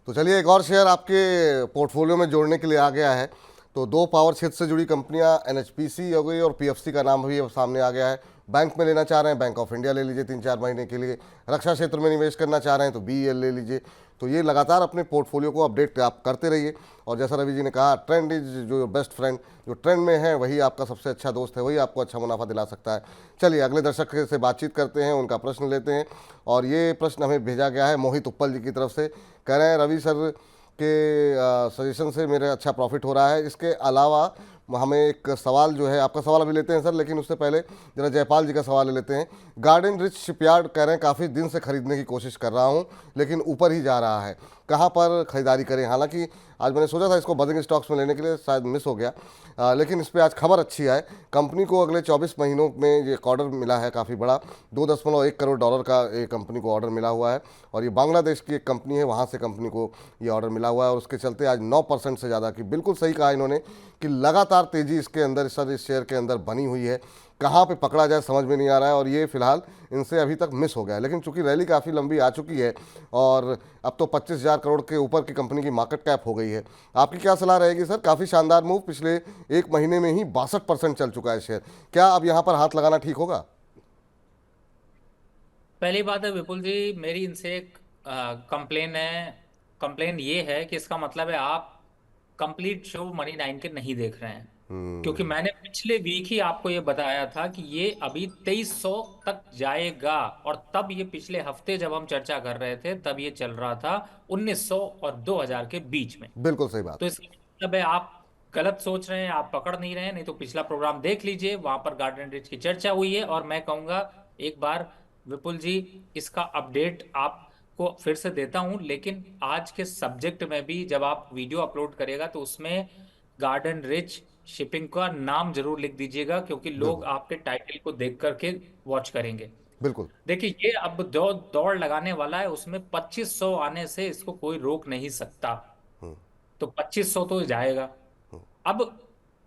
तो चलिए, एक और शेयर आपके पोर्टफोलियो में जोड़ने के लिए आ गया है। तो दो पावर क्षेत्र से जुड़ी कंपनियां एनएचपीसी हो गई और पीएफसी का नाम भी अब सामने आ गया है। बैंक में लेना चाह रहे हैं, बैंक ऑफ इंडिया ले लीजिए 3-4 महीने के लिए। रक्षा क्षेत्र में निवेश करना चाह रहे हैं तो बीईएल ले लीजिए। तो ये लगातार अपने पोर्टफोलियो को अपडेट आप करते रहिए। और जैसा रवि जी ने कहा, ट्रेंड इज जो बेस्ट फ्रेंड, जो ट्रेंड में है वही आपका सबसे अच्छा दोस्त है, वही आपको अच्छा मुनाफा दिला सकता है। चलिए, अगले दर्शक से बातचीत करते हैं, उनका प्रश्न लेते हैं। और ये प्रश्न हमें भेजा गया है मोहित उप्पल जी की तरफ से। कह रहे हैं, रवि सर के सजेशन से मेरे अच्छा प्रॉफिट हो रहा है। इसके अलावा हमें एक सवाल जो है, आपका सवाल अभी लेते हैं सर, लेकिन उससे पहले जरा जयपाल जी का सवाल ले लेते हैं। गार्डन रिच शिपयार्ड कह रहे हैं, काफ़ी दिन से खरीदने की कोशिश कर रहा हूं लेकिन ऊपर ही जा रहा है, कहां पर खरीदारी करें? हालांकि आज मैंने सोचा था इसको बजिंग स्टॉक्स में लेने के लिए, शायद मिस हो गया। लेकिन इस पर आज खबर अच्छी है। कंपनी को अगले 24 महीनों में ये एक ऑर्डर मिला है काफ़ी बड़ा, $2.1 करोड़ का ये कंपनी को ऑर्डर मिला हुआ है। और ये बांग्लादेश की एक कंपनी है, वहाँ से कंपनी को ये ऑर्डर मिला हुआ है। और उसके चलते आज 9% से ज़्यादा की, बिल्कुल सही कहा इन्होंने कि लगातार तेज़ी इसके अंदर, सर इस शेयर के अंदर बनी हुई है। कहाँ पे पकड़ा जाए समझ में नहीं आ रहा है। और ये फिलहाल इनसे अभी तक मिस हो गया है, लेकिन चूंकि रैली काफ़ी लंबी आ चुकी है और अब तो 25,000 करोड़ के ऊपर की कंपनी की मार्केट कैप हो गई है। आपकी क्या सलाह रहेगी सर? काफ़ी शानदार मूव, पिछले एक महीने में ही 62% चल चुका है शेयर। क्या अब यहाँ पर हाथ लगाना ठीक होगा? पहली बात है विपुल जी, मेरी इनसे एक कंप्लेन है। कंप्लेन ये है कि इसका मतलब है आप कंप्लीट शो मनी 9 के नहीं देख रहे हैं। क्योंकि मैंने पिछले वीक ही आपको ये बताया था कि ये अभी 2300 तक जाएगा। और तब ये पिछले हफ्ते जब हम चर्चा कर रहे थे तब ये चल रहा था 1900 और 2000 के बीच में। बिल्कुल सही बात। तो इसका मतलब है आप गलत सोच रहे हैं, आप पकड़ नहीं रहे हैं। नहीं तो पिछला प्रोग्राम देख लीजिए, वहां पर गार्डन रिच की चर्चा हुई है। और मैं कहूंगा एक बार विपुल जी, इसका अपडेट आप आपको फिर से देता हूं, लेकिन आज के सब्जेक्ट में भी जब आप वीडियो अपलोड करेगा तो उसमें गार्डन रिच शिपिंग का नाम जरूर लिख दीजिएगा, क्योंकि लोग बिल्कुल आपके टाइटल को देख करके वॉच करेंगे। बिल्कुल। देखिए, ये अब जो दौड़ लगाने वाला है उसमें 2500 आने से इसको कोई रोक नहीं सकता। तो 2500 तो जाएगा। अब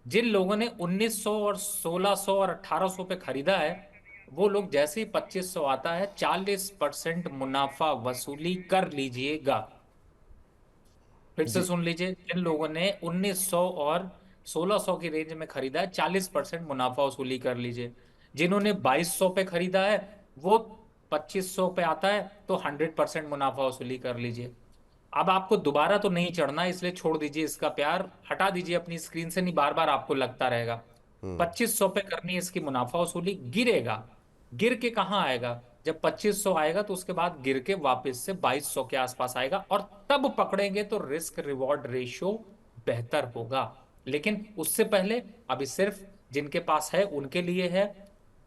जिन लोगों ने 1900 और 1600 और 1800 पे खरीदा है, वो लोग जैसे ही 2500 आता है 40% मुनाफा वसूली कर लीजिएगा। फिर से जी सुन लीजिए, जिन लोगों ने 1900 और 1600 की रेंज में खरीदा है 40% मुनाफा वसूली कर लीजिए। जिन्होंने 2200 पे खरीदा है वो 2500 पे आता है तो 100% मुनाफा वसूली कर लीजिए। अब आपको दोबारा तो नहीं चढ़ना है, इसलिए छोड़ दीजिए इसका प्यार, हटा दीजिए अपनी स्क्रीन से, नहीं बार बार आपको लगता रहेगा। 2500 पे करनी है इसकी मुनाफा वसूली। गिरेगा, गिर के कहाँ आएगा? जब 2500 आएगा तो उसके बाद गिर के वापस से 2200 के आसपास आएगा, और तब पकड़ेंगे तो रिस्क रिवॉर्ड रेशियो बेहतर होगा। लेकिन उससे पहले अभी सिर्फ जिनके पास है उनके लिए है।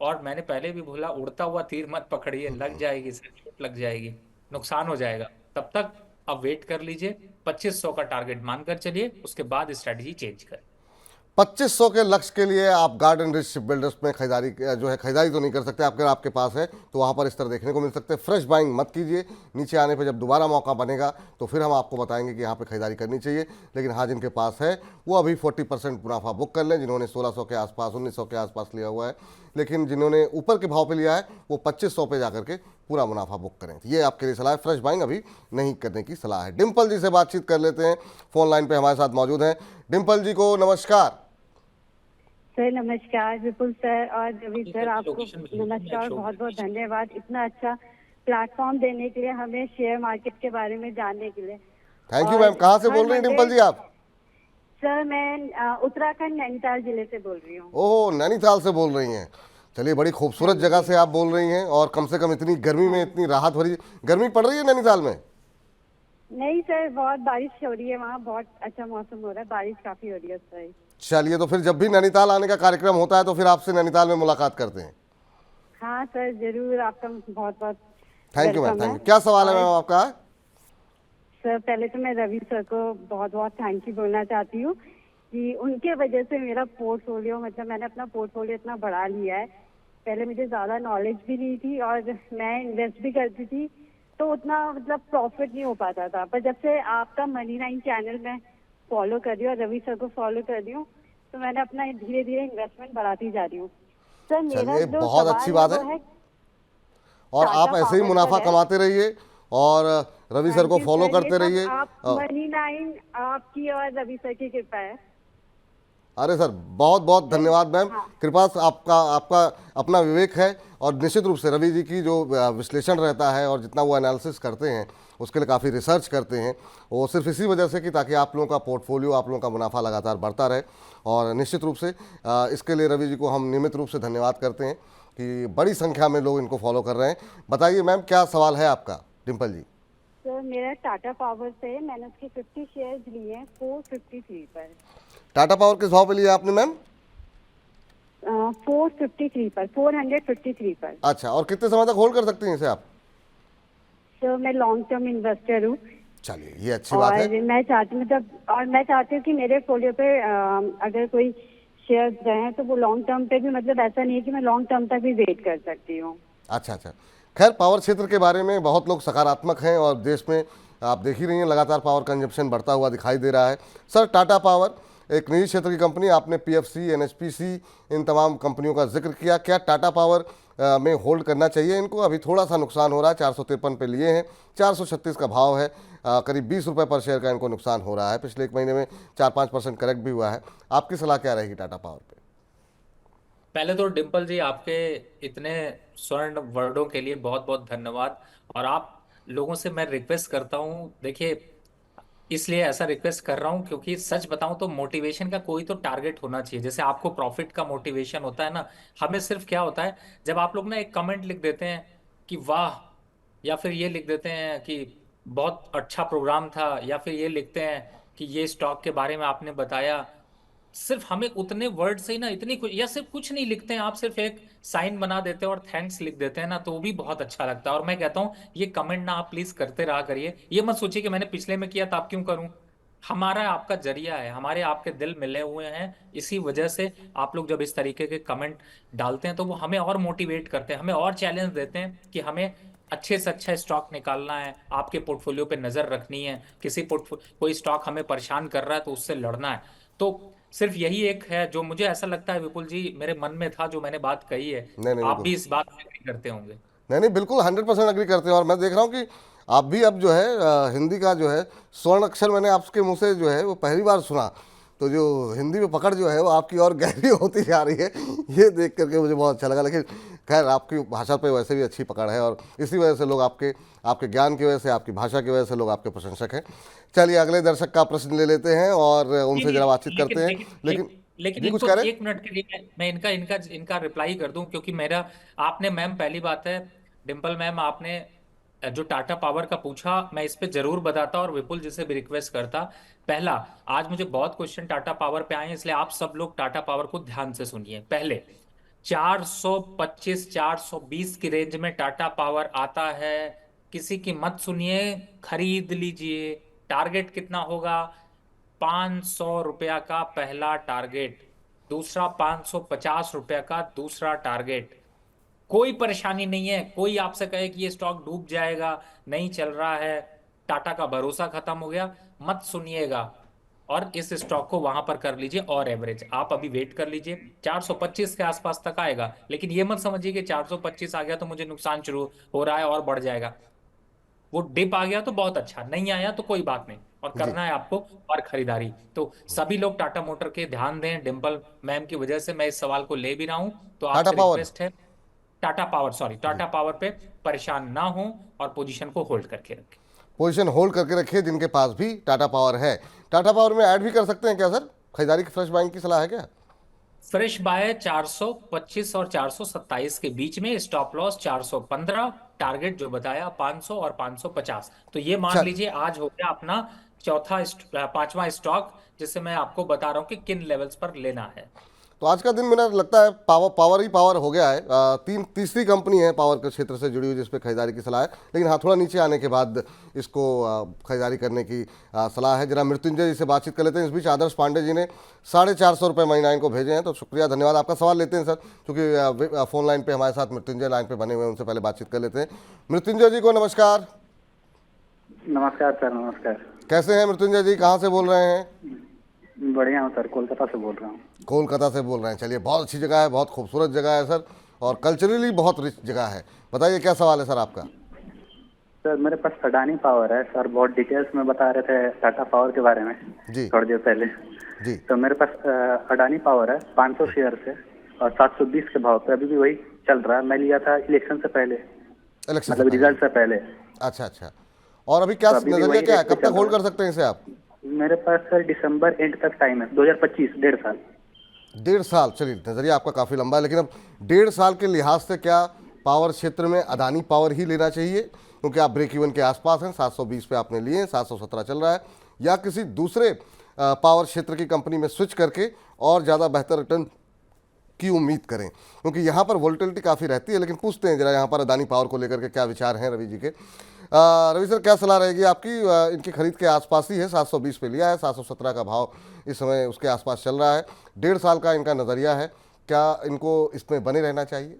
और मैंने पहले भी बोला, उड़ता हुआ तीर मत पकड़िए, लग जाएगी, सिर चोट लग जाएगी, नुकसान हो जाएगा। तब तक अब वेट कर लीजिए, 2500 का टारगेट मानकर चलिए, उसके बाद स्ट्रेटजी चेंज करें। 2500 के लक्ष्य के लिए आप गार्डन रिच शिप बिल्डर्स में खरीदारी जो है, खरीदारी तो नहीं कर सकते, अगर आपके पास है तो वहाँ पर इस तरह देखने को मिल सकते हैं। फ्रेश बाइंग मत कीजिए, नीचे आने पे जब दोबारा मौका बनेगा तो फिर हम आपको बताएंगे कि यहाँ पे खरीदारी करनी चाहिए। लेकिन हाँ, जिनके पास है वो अभी 40% मुनाफा बुक कर लें, जिन्होंने 1600 के आसपास 1900 के आसपास लिया हुआ है। लेकिन जिन्होंने ऊपर के भाव पे लिया है वो 2500 पे जाकर के पूरा मुनाफा बुक करें। ये आपके लिए सलाह है, फ्रेश बाइंग अभी नहीं करने की सलाह है। डिम्पल जी से बातचीत कर लेते हैं, फोन लाइन पे हमारे साथ मौजूद हैं। डिम्पल जी को नमस्कार। सर नमस्कार विपुल सर और रवि सर, आपको लोकेशन भेजिए, मैं नमस्कार, शो बहुत बहुत धन्यवाद इतना अच्छा प्लेटफॉर्म देने के लिए, हमें शेयर मार्केट के बारे में जानने के लिए। थैंक यू और मैम। कहाँ से हर बोल रही हैं डिम्पल जी आप? सर मैं उत्तराखंड नैनीताल जिले से बोल रही हूँ। ओह, नैनीताल से बोल रही हैं। चलिए, बड़ी खूबसूरत जगह से आप बोल रही हैं, और कम से कम इतनी गर्मी में इतनी राहत भरी गर्मी पड़ रही है नैनीताल में? नहीं सर, बहुत बारिश हो रही है वहाँ, बहुत अच्छा मौसम हो रहा है, बारिश काफी हो रही है सर। चलिए, तो फिर जब भी नैनीताल आने का कार्यक्रम होता है तो फिर आपसे नैनीताल में मुलाकात करते हैं। हाँ सर जरूर, आपका बहुत बहुत thank you ma'am, welcome thank है। यू। क्या सवाल है मैम आपका? सर पहले तो मैं रवि सर को बहुत बहुत थैंक यू बोलना चाहती हूँ कि उनके वजह से मेरा पोर्टफोलियो, मतलब मैंने अपना पोर्टफोलियो इतना बढ़ा लिया है। पहले मुझे ज्यादा नॉलेज भी नहीं थी और मैं इन्वेस्ट भी करती थी तो उतना मतलब प्रॉफिट नहीं हो पाता था। पर जब से आपका मनी 9 चैनल में फॉलो कर रही हूँ और रवि सर को फॉलो कर रही हूँ तो मैंने अपना धीरे धीरे इन्वेस्टमेंट बढ़ाती जा रही हूँ। सर मेरा चलिए, जो बहुत सवाल अच्छी बात वो है, और टाटा आप ऐसे ही पावर मुनाफा पर है। कमाते रहिए और रवि सर को Thank you, फॉलो sir। करते ये सब रहिए। आप मनी 9 आपकी और रवि सर की कृपा है। अरे सर, बहुत बहुत धन्यवाद मैम। हाँ। कृपा से आपका आपका अपना विवेक है, और निश्चित रूप से रवि जी की जो विश्लेषण रहता है और जितना वो एनालिसिस करते हैं उसके लिए काफ़ी रिसर्च करते हैं, वो सिर्फ इसी वजह से कि ताकि आप लोगों का पोर्टफोलियो, आप लोगों का मुनाफा लगातार बढ़ता रहे। और निश्चित रूप से इसके लिए रवि जी को हम नियमित रूप से धन्यवाद करते हैं कि बड़ी संख्या में लोग इनको फॉलो कर रहे हैं। बताइए मैम, क्या सवाल है आपका डिम्पल जी? सर मेरा टाटा पावर से मैंने उसके 50 शेयर्स लिए हैं 453 पर। टाटा पावर किस भाव पे लिया आपने मैम? 453 पर, 453 पर। अच्छा, और कितने समय तक होल्ड कर सकती हैं इसे आप? सर मैं लॉन्ग टर्म इन्वेस्टर हूँ। चलिए, ये अच्छी बात है। और मैं चाहती हूँ कि मेरे पोर्टफोलियो पे अगर कोई शेयर्स रहे तो वो लॉन्ग टर्म पे भी, मतलब ऐसा नहीं है कि मैं लॉन्ग टर्म तक भी वेट कर सकती हूँ। अच्छा अच्छा। खैर, पावर क्षेत्र के बारे में बहुत लोग सकारात्मक हैं, और देश में आप देख ही रही हैं लगातार पावर कंजप्शन बढ़ता हुआ दिखाई दे रहा है। सर, टाटा पावर एक निजी क्षेत्र की कंपनी, आपने पीएफसी, एनएचपीसी, इन तमाम कंपनियों का जिक्र किया। क्या टाटा पावर में होल्ड करना चाहिए इनको? अभी थोड़ा सा नुकसान हो रहा है, 453 पे लिए हैं, 436 का भाव है, करीब 20 रुपये पर शेयर का इनको नुकसान हो रहा है। पिछले एक महीने में 4-5% करेक्ट भी हुआ है। आपकी सलाह क्या रहेगी टाटा पावर पे? पहले तो डिम्पल जी, आपके इतने स्वर्ण वर्डों के लिए बहुत बहुत धन्यवाद। और आप लोगों से मैं रिक्वेस्ट करता हूं, देखिए, इसलिए ऐसा रिक्वेस्ट कर रहा हूं क्योंकि सच बताऊं तो मोटिवेशन का कोई तो टारगेट होना चाहिए। जैसे आपको प्रॉफिट का मोटिवेशन होता है ना, हमें सिर्फ क्या होता है, जब आप लोग ना एक कमेंट लिख देते हैं कि वाह, या फिर ये लिख देते हैं कि बहुत अच्छा प्रोग्राम था, या फिर ये लिखते हैं कि ये स्टॉक के बारे में आपने बताया सिर्फ हमें उतने वर्ड से ही ना इतनी कुछ, या सिर्फ कुछ नहीं लिखते हैं आप, सिर्फ एक साइन बना देते हैं और थैंक्स लिख देते हैं ना, तो वो भी बहुत अच्छा लगता है। और मैं कहता हूँ ये कमेंट ना आप प्लीज करते रहा करिए, ये मत सोचिए कि मैंने पिछले में किया तो आप क्यों करूं। हमारा आपका जरिया है, हमारे आपके दिल मिले हुए हैं, इसी वजह से आप लोग जब इस तरीके के कमेंट डालते हैं तो वो हमें और मोटिवेट करते हैं, हमें और चैलेंज देते हैं कि हमें अच्छे से अच्छा स्टॉक निकालना है, आपके पोर्टफोलियो पे नजर रखनी है, किसी पोर्टफोलियो कोई स्टॉक हमें परेशान कर रहा है तो उससे लड़ना है। तो सिर्फ यही एक है जो मुझे ऐसा लगता है विपुल जी मेरे मन में था, जो मैंने बात कही है। नहीं नहीं आप बिल्कुल, भी इस बात से एग्री करते होंगे। नहीं नहीं बिल्कुल 100% अग्री करते हैं। और मैं देख रहा हूँ कि आप भी अब जो है हिंदी का जो है स्वर्ण अक्षर मैंने आपके मुंह से जो है वो पहली बार सुना। तो जो हिंदी में पकड़ जो है वो आपकी और गहरी होती जा रही है, ये देख करके मुझे बहुत अच्छा लगा। लेकिन खैर आपकी भाषा पे वैसे भी अच्छी पकड़ है और इसी वजह से लोग आपके आपके ज्ञान की वजह से, आपकी भाषा की वजह से लोग आपके प्रशंसक हैं। चलिए अगले दर्शक का प्रश्न ले लेते हैं और नहीं उनसे नहीं, जरा बातचीत लेकिन करते हैं। लेकिन लेकिन लेकिन जी कुछ इनको कह रहे हैं? 1 मिनट के लिए मैं इनका इनका इनका रिप्लाई कर दूं, क्योंकि मेरा, आपने मैम पहली बात है, डिम्पल मैम आपने जो टाटा पावर का पूछा मैं इस पे जरूर बताता और विपुल जी से भी रिक्वेस्ट करता। पहला, आज मुझे बहुत क्वेश्चन टाटा पावर पे आए हैं, इसलिए आप सब लोग टाटा पावर को ध्यान से सुनिए। पहले 425 420 की रेंज में टाटा पावर आता है, किसी की मत सुनिए, खरीद लीजिए। टारगेट कितना होगा? 500 रुपया का पहला टारगेट, दूसरा 550 रुपया का दूसरा टारगेट। कोई परेशानी नहीं है, कोई आपसे कहे कि ये स्टॉक डूब जाएगा, नहीं चल रहा है, टाटा का भरोसा खत्म हो गया, मत सुनिएगा और इस स्टॉक को वहां पर कर लीजिए। और एवरेज आप अभी वेट कर लीजिए, 425 के आसपास तक आएगा, लेकिन ये मत समझिए कि 425 आ गया तो मुझे नुकसान शुरू हो रहा है और बढ़ जाएगा। वो डिप आ गया तो बहुत अच्छा, नहीं आया तो कोई बात नहीं, और जी करना है आपको और खरीदारी। तो सभी लोग टाटा मोटर के ध्यान दें, डिम्पल मैम की वजह से मैं इस सवाल को ले भी रहा हूं, तो टाटा आपसे पावर। रिक्वेस्ट है टाटा पावर, सॉरी जी, टाटा पावर पे परेशान ना हो और पोजीशन को होल्ड करके रखें। पोजीशन होल्ड करके रखिए जिनके पास भी टाटा पावर है। टाटा पावर में ऐड भी कर सकते हैं क्या सर? खरीदारी की फ्रेश बाइंग की सलाह है क्या? फ्रेश बाय 425 और 427 के बीच में, स्टॉप लॉस 415, टारगेट जो बताया 500 और 550। तो ये मान चल, लीजिए आज हो गया अपना पांचवा स्टॉक, जिससे मैं आपको बता रहा हूं कि किन लेवल्स पर लेना है। तो आज का दिन मेरा लगता है पावर पावर ही पावर हो गया है। तीसरी कंपनी है पावर के क्षेत्र से जुड़ी हुई जिस पे खरीदारी की सलाह है। लेकिन हाँ, थोड़ा नीचे आने के बाद इसको खरीदारी करने की सलाह है। जरा मृत्युंजय जी से बातचीत कर लेते हैं। इस बीच आदर्श पांडे जी ने 450 रुपये महीना इनको भेजे हैं, तो शुक्रिया, धन्यवाद। आपका सवाल लेते हैं सर, क्योंकि फ़ोन लाइन पर हमारे साथ मृत्युंजय लाइन पर बने हुए हैं, उनसे पहले बातचीत कर लेते हैं। मृत्युंजय जी को नमस्कार। नमस्कार सर, नमस्कार। कैसे हैं मृत्युंजय जी, कहाँ से बोल रहे हैं? बढ़िया हूँ सर, कोलकाता से बोल रहा हूँ। कोलकाता से बोल रहे हैं, चलिए बहुत अच्छी जगह है, बहुत खूबसूरत जगह है सर, और कल्चरली बहुत रिच जगह है। बताइए क्या सवाल है सर आपका? सर मेरे पास अडानी पावर है सर, बहुत डिटेल्स में बता रहे थे टाटा पावर के बारे में जी थोड़ी देर पहले। जी। तो मेरे पास अडानी पावर है 500 शेयर से और 720 के भाव पे, अभी भी वही चल रहा है। मैं लिया था इलेक्शन से पहले, इलेक्शन मतलब रिजल्ट से पहले। अच्छा अच्छा। और अभी क्या तो अभी भी नजरिया वही क्या है, रेट पे कब चल तक होल्ड रहा कर सकते हैं इसे आप? मेरे पास सर दिसंबर एंड तक टाइम है, 2025, 1.5 साल। 1.5 साल, चलिए नजरिया आपका काफ़ी लंबा है। लेकिन अब 1.5 साल के लिहाज से क्या पावर क्षेत्र में अदानी पावर ही लेना चाहिए, क्योंकि आप ब्रेक इवन के आसपास हैं, 720 पे आपने लिए, 717 चल रहा है, या किसी दूसरे पावर क्षेत्र की कंपनी में स्विच करके और ज़्यादा बेहतर रिटर्न की उम्मीद करें? क्योंकि यहाँ पर वोलेटिलिटी काफ़ी रहती है। लेकिन पूछते हैं जरा यहाँ पर अदानी पावर को लेकर के क्या विचार हैं रवि जी के। रवि सर, क्या सलाह रहेगी आपकी? इनकी खरीद के आसपास ही है, 720 पे लिया है, 717 का भाव इस समय उसके आसपास चल रहा है। 1.5 साल का इनका नज़रिया है, क्या इनको इसमें बने रहना चाहिए?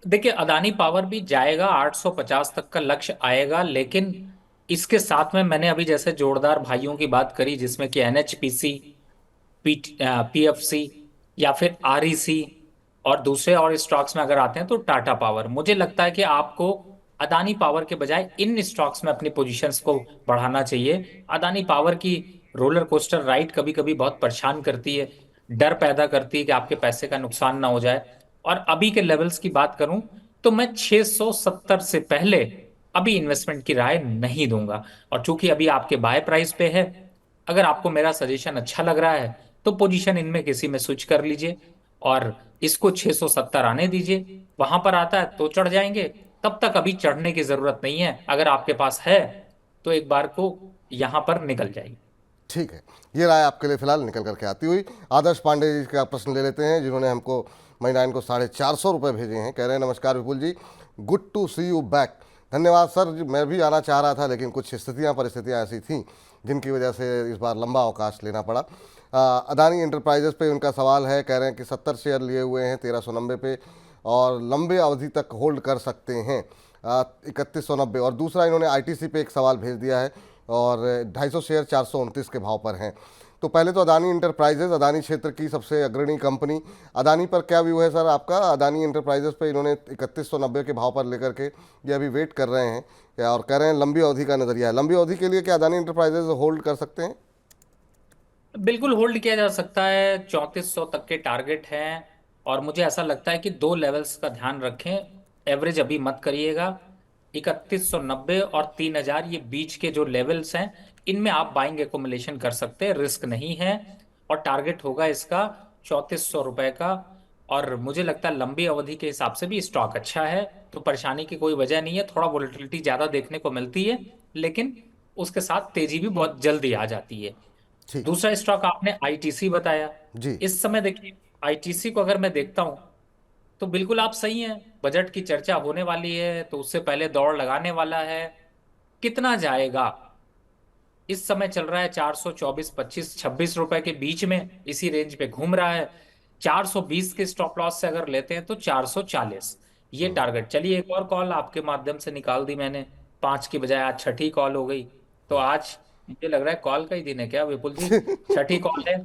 देखिए अदानी पावर भी जाएगा, 850 तक का लक्ष्य आएगा, लेकिन इसके साथ में मैंने अभी जैसे जोरदार भाइयों की बात करी, जिसमें कि एनएचपीसी, पीएफसी या फिर आरईसी और दूसरे और स्टॉक्स में अगर आते हैं तो टाटा पावर, मुझे लगता है कि आपको अदानी पावर के बजाय इन स्टॉक्स में अपनी पोजीशंस को बढ़ाना चाहिए। अदानी पावर की रोलर कोस्टर राइड कभी कभी बहुत परेशान करती है, डर पैदा करती है कि आपके पैसे का नुकसान ना हो जाए। और अभी के लेवल्स की बात करूं तो मैं 670 से पहले अभी इन्वेस्टमेंट की राय नहीं दूंगा। और चूंकि अभी आपके बाय प्राइस पे है, अगर आपको मेरा सजेशन अच्छा लग रहा है तो पोजीशन इनमें किसी में स्विच कर लीजिए और इसको 670 आने दीजिए। वहां पर आता है तो चढ़ जाएंगे, तब तक अभी चढ़ने की जरूरत नहीं है। अगर आपके पास है तो एक बार को यहां पर निकल जाएगी। ठीक है, ये राय आपके लिए फिलहाल निकल करके आती हुई। आदर्श पांडे जी का प्रश्न ले लेते हैं, जिन्होंने हमको मनी 9 को 450 रुपये भेजे हैं। कह रहे हैं नमस्कार Vipul ji, good to see you back. धन्यवाद सर जी, मैं भी आना चाह रहा था लेकिन कुछ परिस्थितियाँ ऐसी थीं जिनकी वजह से इस बार लंबा अवकाश लेना पड़ा। अदानी इंटरप्राइजेस पे उनका सवाल है। कह रहे हैं कि 70 शेयर लिए हुए हैं 1390 पे और लंबे अवधि तक होल्ड कर सकते हैं 3190। और दूसरा इन्होंने आईटीसी पे एक सवाल भेज दिया है और 250 शेयर 429 के भाव पर हैं। तो पहले तो अदानी इंटरप्राइजेज, अदानी क्षेत्र की सबसे अग्रणी कंपनी, अदानी पर क्या व्यू है सर आपका? अदानी इंटरप्राइजेज पे इन्होंने 3190 के भाव पर लेकर के ये अभी वेट कर रहे हैं और कह रहे हैं लंबी अवधि का नजरिया है। लंबी अवधि के लिए क्या अदानी इंटरप्राइजेज होल्ड कर सकते हैं? बिल्कुल होल्ड किया जा सकता है। 3400 तक के टारगेट हैं और मुझे ऐसा लगता है कि दो लेवल्स का ध्यान रखें, एवरेज अभी मत करिएगा। 3190 और 3000 ये बीच के जो लेवल्स हैं, इनमें आप बाइंग एकोमुलेशन कर सकते हैं, रिस्क नहीं है। और टारगेट होगा इसका 3400 रुपए का। और मुझे लगता है लंबी अवधि के हिसाब से भी स्टॉक अच्छा है, तो परेशानी की कोई वजह नहीं है। थोड़ा वोलेटिलिटी ज़्यादा देखने को मिलती है, लेकिन उसके साथ तेजी भी बहुत जल्दी आ जाती है। ठीक। दूसरा स्टॉक आपने आईटीसी बताया जी। इस समय देखिए, आईटीसी को अगर मैं देखता हूं तो बिल्कुल आप सही हैं। बजट की चर्चा होने वाली है तो उससे पहले दौड़ लगाने वाला है। कितना जाएगा? इस समय चल रहा है 424, 25, 26 रुपए के बीच में, इसी रेंज पे घूम रहा है। 420 के स्टॉप लॉस से अगर लेते हैं तो 440 ये टारगेट। चलिए, एक और कॉल आपके माध्यम से निकाल दी मैंने, 5 की बजाय आज 6ठी कॉल हो गई। तो आज मुझे लग रहा है कॉल का ही दिन है क्या विपुल जी? 6ठी कॉल है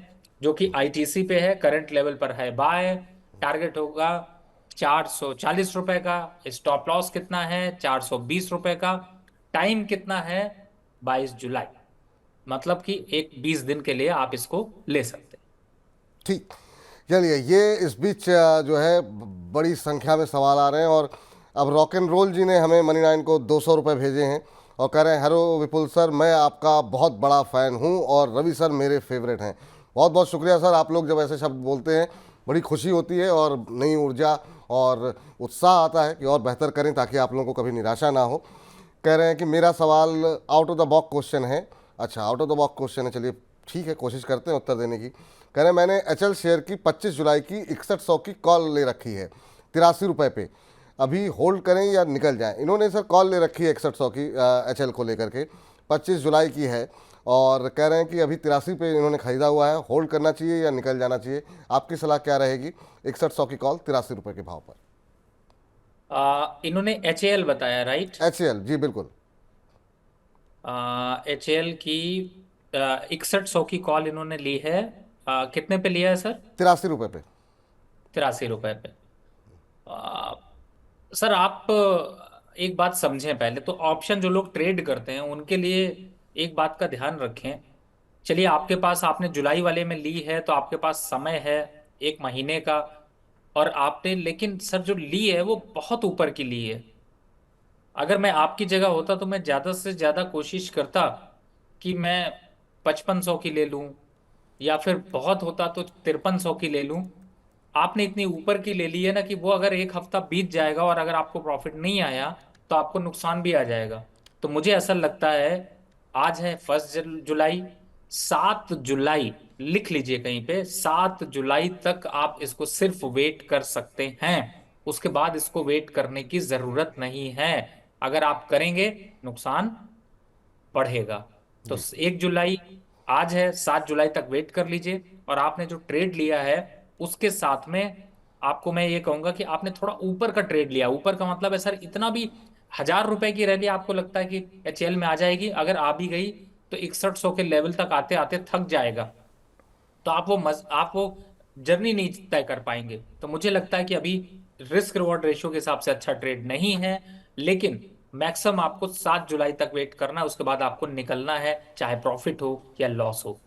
जो कि आईटीसी पे है, करंट लेवल पर है बाय। टारगेट होगा 440 रुपए का। स्टॉप लॉस कितना है? 420 रुपए का। टाइम कितना है? 22 जुलाई। मतलब कि एक 20 दिन के लिए आप इसको ले सकते हैं। ठीक, चलिए, ये इस बीच जो है बड़ी संख्या में सवाल आ रहे हैं और अब रॉक एंड रोल जी ने हमें मनी 9 को 200 रुपये भेजे हैं और कह रहे हैं हेलो विपुल सर, मैं आपका बहुत बड़ा फ़ैन हूं और रवि सर मेरे फेवरेट हैं। बहुत बहुत शुक्रिया सर, आप लोग जब ऐसे शब्द बोलते हैं बड़ी खुशी होती है और नई ऊर्जा और उत्साह आता है कि और बेहतर करें ताकि आप लोगों को कभी निराशा ना हो। कह रहे हैं कि मेरा सवाल out of the box question है। अच्छा, out of the box question है, चलिए ठीक है, कोशिश करते हैं उत्तर देने की। कह रहे हैं मैंने एचएल शेयर की 25 जुलाई की 6100 की कॉल ले रखी है 83 रुपये पे, अभी होल्ड करें या निकल जाएं? इन्होंने सर कॉल ले रखी है 6100 की एचएल को लेकर के, 25 जुलाई की है और कह रहे हैं कि अभी 83 पे इन्होंने ख़रीदा हुआ है, होल्ड करना चाहिए या निकल जाना चाहिए? आपकी सलाह क्या रहेगी? 6100 की कॉल 83 रुपये के भाव पर। इन्होंने एचएएल बताया, राइट? एचएल, जी बिल्कुल। एचएएल की 6100 की कॉल इन्होंने ली है। कितने पे लिया है सर? 83 रुपये पे। 83 रुपए पे। सर आप एक बात समझें पहले तो, ऑप्शन जो लोग ट्रेड करते हैं उनके लिए एक बात का ध्यान रखें। चलिए, आपके पास, आपने जुलाई वाले में ली है तो आपके पास समय है 1 महीने का, और आपने, लेकिन सर जो ली है वो बहुत ऊपर की ली है। अगर मैं आपकी जगह होता तो मैं ज़्यादा से ज़्यादा कोशिश करता कि मैं 5500 की ले लूं, या फिर बहुत होता तो 5300 की ले लूं। आपने इतनी ऊपर की ले ली है ना कि वो अगर एक हफ्ता बीत जाएगा और अगर आपको प्रॉफिट नहीं आया तो आपको नुकसान भी आ जाएगा। तो मुझे ऐसा लगता है, आज है 1 जुलाई, 7 जुलाई लिख लीजिए कहीं पे, 7 जुलाई तक आप इसको सिर्फ वेट कर सकते हैं। उसके बाद इसको वेट करने की जरूरत नहीं है। अगर आप करेंगे नुकसान बढ़ेगा। तो 1 जुलाई आज है, 7 जुलाई तक वेट कर लीजिए। और आपने जो ट्रेड लिया है उसके साथ में आपको मैं ये कहूंगा कि आपने थोड़ा ऊपर का ट्रेड लिया। ऊपर का मतलब है सर, इतना भी 1000 रुपए की रैली आपको लगता है कि एचएल में आ जाएगी? अगर आ भी गई तो 6100 के लेवल तक आते आते थक जाएगा, तो आप वो जर्नी नहीं तय कर पाएंगे। तो मुझे लगता है कि अभी रिस्क रिवॉर्ड रेशियो के हिसाब से अच्छा ट्रेड नहीं है, लेकिन मैक्सिमम आपको 7 जुलाई तक वेट करना है। उसके बाद आपको निकलना है, चाहे प्रॉफिट हो या लॉस हो।